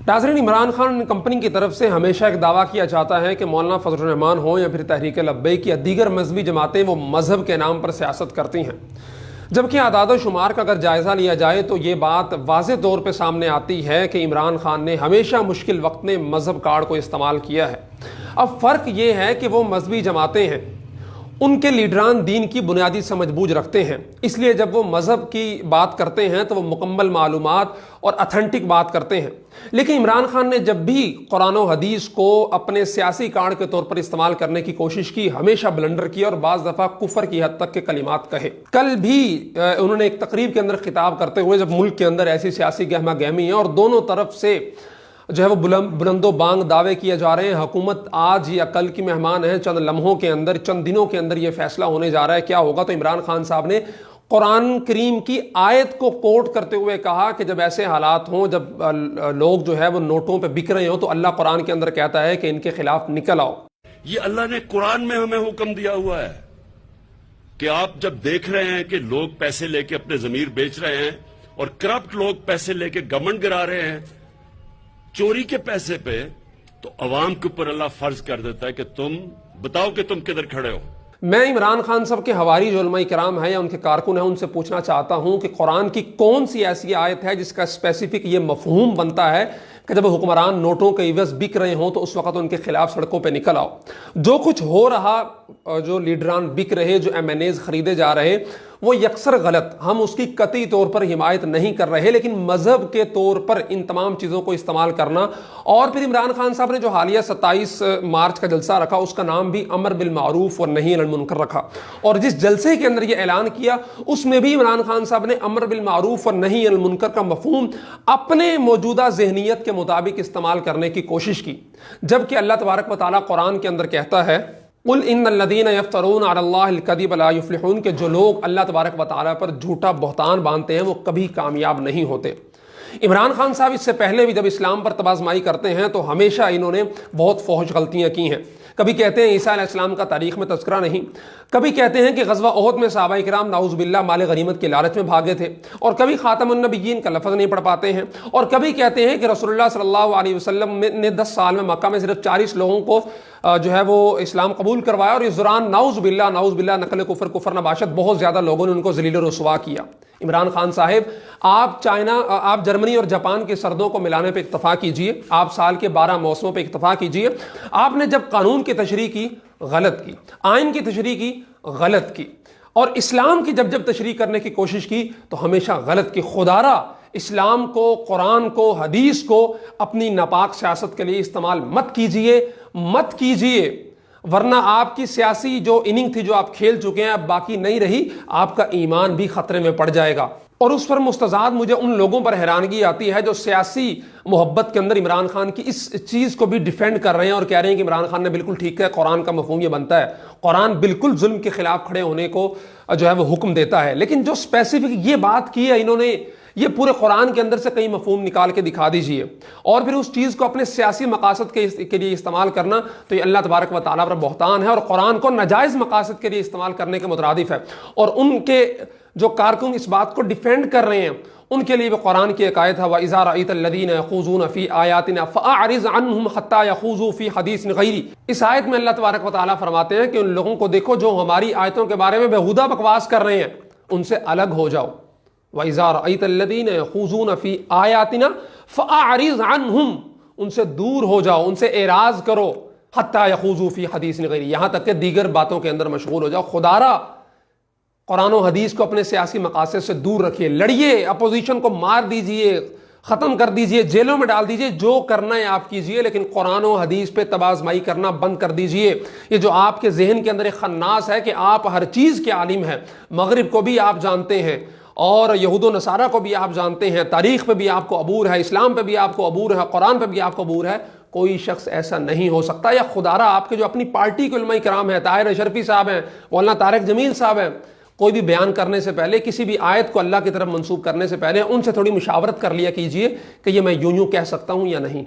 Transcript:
ناظرین، عمران خان کمپنی کی طرف سے ہمیشہ ایک دعویٰ کیا جاتا ہے کہ مولانا فضل الرحمان ہوں یا پھر تحریک لبیک یا دیگر مذہبی جماعتیں وہ مذہب کے نام پر سیاست کرتی ہیں، جبکہ اعداد و شمار کا اگر جائزہ لیا جائے تو یہ بات واضح طور پہ سامنے آتی ہے کہ عمران خان نے ہمیشہ مشکل وقت میں مذہب کارڈ کو استعمال کیا ہے۔ اب فرق یہ ہے کہ وہ مذہبی جماعتیں ہیں، ان کے لیڈران دین کی بنیادی سمجھ بوجھ رکھتے ہیں، اس لیے جب وہ مذہب کی بات کرتے ہیں تو وہ مکمل معلومات اور اتھینٹک بات کرتے ہیں۔ لیکن عمران خان نے جب بھی قرآن و حدیث کو اپنے سیاسی کارڈ کے طور پر استعمال کرنے کی کوشش کی، ہمیشہ بلنڈر کیا اور بعض دفعہ کفر کی حد تک کے کلمات کہے۔ کل بھی انہوں نے ایک تقریب کے اندر خطاب کرتے ہوئے، جب ملک کے اندر ایسی سیاسی گہما گہمی ہے اور دونوں طرف سے جو ہے وہ بلند و بانگ دعوے کیے جا رہے ہیں، حکومت آج یا کل کی مہمان ہے، چند لمحوں کے اندر، چند دنوں کے اندر یہ فیصلہ ہونے جا رہا ہے کیا ہوگا، تو عمران خان صاحب نے قرآن کریم کی آیت کو کوٹ کرتے ہوئے کہا کہ جب ایسے حالات ہوں، جب لوگ جو ہے وہ نوٹوں پہ بک رہے ہوں، تو اللہ قرآن کے اندر کہتا ہے کہ ان کے خلاف نکل آؤ۔ یہ اللہ نے قرآن میں ہمیں حکم دیا ہوا ہے کہ آپ جب دیکھ رہے ہیں کہ لوگ پیسے لے کے اپنے ضمیر بیچ رہے ہیں اور کرپٹ لوگ پیسے لے کے گورنمنٹ گرا رہے ہیں چوری کے پیسے پہ، تو عوام کے اوپر اللہ فرض کر دیتا ہے کہ تم بتاؤ کہ تم کدھر کھڑے ہو۔ میں عمران خان صاحب کے حواری جو علماء کرام ہیں یا ان کے کارکن ہیں، ان سے پوچھنا چاہتا ہوں کہ قرآن کی کون سی ایسی آیت ہے جس کا اسپیسیفک یہ مفہوم بنتا ہے کہ جب حکمران نوٹوں کے عوض بک رہے ہوں تو اس وقت ان کے خلاف سڑکوں پہ نکل آؤ۔ جو کچھ ہو رہا، جو لیڈران بک رہے، جو ایم این ایز خریدے جا رہے، وہ یکسر غلط، ہم اس کی قطعی طور پر حمایت نہیں کر رہے، لیکن مذہب کے طور پر ان تمام چیزوں کو استعمال کرنا۔ اور پھر عمران خان صاحب نے جو حالیہ 27 مارچ کا جلسہ رکھا، اس کا نام بھی امر بالمعروف اور نہی عن المنکر رکھا، اور جس جلسے کے اندر یہ اعلان کیا اس میں بھی عمران خان صاحب نے امر بالمعروف اور نہی عن المنکر کا مفہوم اپنے موجودہ ذہنیت کے مطابق استعمال کرنے کی کوشش کی، جبکہ اللہ تبارک و تعالیٰ قرآن کے اندر کہتا ہے قل ان الذین یفترون علی اللہ الکذب لا یفلحون، کہ جو لوگ اللہ تبارک و تعالیٰ پر جھوٹا بہتان باندھتے ہیں وہ کبھی کامیاب نہیں ہوتے۔ عمران خان صاحب اس سے پہلے بھی جب اسلام پر تبازمائی کرتے ہیں تو ہمیشہ انہوں نے بہت فحش غلطیاں کی ہیں۔ کبھی کہتے ہیں عیسیٰ علیہ السلام کا تاریخ میں تذکرہ نہیں، کبھی کہتے ہیں کہ غزوہ احد میں صحابہ کرام نعوذ باللہ مال غنیمت کے لالچ میں بھاگے تھے، اور کبھی خاتم النبیین کا لفظ نہیں پڑھ پاتے ہیں، اور کبھی کہتے ہیں کہ رسول اللہ صلی اللہ علیہ وسلم نے 10 سال میں مکہ میں صرف 40 لوگوں کو جو ہے وہ اسلام قبول کروایا، اور یہ زران نعوذ باللہ نقل کفر نباشت بہت زیادہ لوگوں نے ان کو ذلیل و رسوا کیا۔ عمران خان صاحب، آپ جرمنی اور جاپان کے سردوں کو ملانے پہ اکتفا کیجئے، آپ سال کے 12 موسموں پہ اکتفا کیجئے۔ آپ نے جب قانون کی تشریح کی غلط کی، آئین کی تشریح کی غلط کی، اور اسلام کی جب تشریح کرنے کی کوشش کی تو ہمیشہ غلط کی۔ خدارا اسلام کو، قرآن کو، حدیث کو اپنی ناپاک سیاست کے لیے استعمال مت کیجئے، ورنہ آپ کی سیاسی جو اننگ تھی جو آپ کھیل چکے ہیں اب باقی نہیں رہی، آپ کا ایمان بھی خطرے میں پڑ جائے گا۔ اور اس پر مستزاد مجھے ان لوگوں پر حیرانگی آتی ہے جو سیاسی محبت کے اندر عمران خان کی اس چیز کو بھی ڈیفینڈ کر رہے ہیں اور کہہ رہے ہیں کہ عمران خان نے بالکل ٹھیک ہے، قرآن کا مفہوم یہ بنتا ہے، قرآن بالکل ظلم کے خلاف کھڑے ہونے کو جو ہے وہ حکم دیتا ہے۔ لیکن جو اسپیسیفک یہ بات کی ہے انہوں نے، یہ پورے قرآن کے اندر سے کئی مفہوم نکال کے دکھا دیجئے اور پھر اس چیز کو اپنے سیاسی مقاصد کے لیے استعمال کرنا، تو یہ اللہ تبارک و تعالیٰ پر بہتان ہے اور قرآن کو ناجائز مقاصد کے لیے استعمال کرنے کے مترادف ہے۔ اور ان کے جو کارکن اس بات کو ڈیفینڈ کر رہے ہیں ان کے لیے بھی قرآن کی ایک آیت ہے وَإِذَا رَأَيْتَ الَّذِينَ يَخُوضُونَ فِي آيَاتِنَا فَأَعْرِضْ عَنْهُمْ حَتَّى يَخُوضُوا فِي حَدِيثٍ غَيْرِهِ۔ اس آیت میں اللہ تبارک و تعالیٰ فرماتے ہیں کہ ان لوگوں کو دیکھو جو ہماری آیتوں کے بارے میں بیہودہ بکواس کر رہے ہیں، ان سے الگ ہو جاؤ۔ وَإِذَا رَأَيْتَ الَّذِينَ يَخُوضُونَ فِي آيَاتِنَا فَأَعْرِضْ عَنْهُمْ، ان سے دور ہو جاؤ، ان سے اعراض کرو، حَتَّى يَخُوضُوا فِي حَدِيثٍ غَيْرِهِ، یہاں تک کہ دیگر باتوں کے اندر مشغول ہو جاؤ۔ خدارا قرآن و حدیث کو اپنے سیاسی مقاصد سے دور رکھیے، لڑیے، اپوزیشن کو مار دیجئے، ختم کر دیجئے، جیلوں میں ڈال دیجئے، جو کرنا ہے آپ کیجئے، لیکن قرآن و حدیث پہ تبازمائی کرنا بند کر دیجئے۔ یہ جو آپ کے ذہن کے اندر ایک خناس ہے کہ آپ ہر چیز کے عالم ہیں، مغرب کو بھی آپ جانتے ہیں اور یہود و نصارہ کو بھی آپ جانتے ہیں، تاریخ پہ بھی آپ کو عبور ہے، اسلام پہ بھی آپ کو عبور ہے، قرآن پہ بھی آپ کو عبور ہے، کوئی شخص ایسا نہیں ہو سکتا۔ یا خدارا آپ کے جو اپنی پارٹی کے علماء کرام ہیں، طاہر اشرفی صاحب ہیں، مولانا طارق جمیل صاحب ہیں، کوئی بھی بیان کرنے سے پہلے، کسی بھی آیت کو اللہ کی طرف منسوب کرنے سے پہلے ان سے تھوڑی مشاورت کر لیا کیجئے کہ یہ میں یوں کہہ سکتا ہوں یا نہیں۔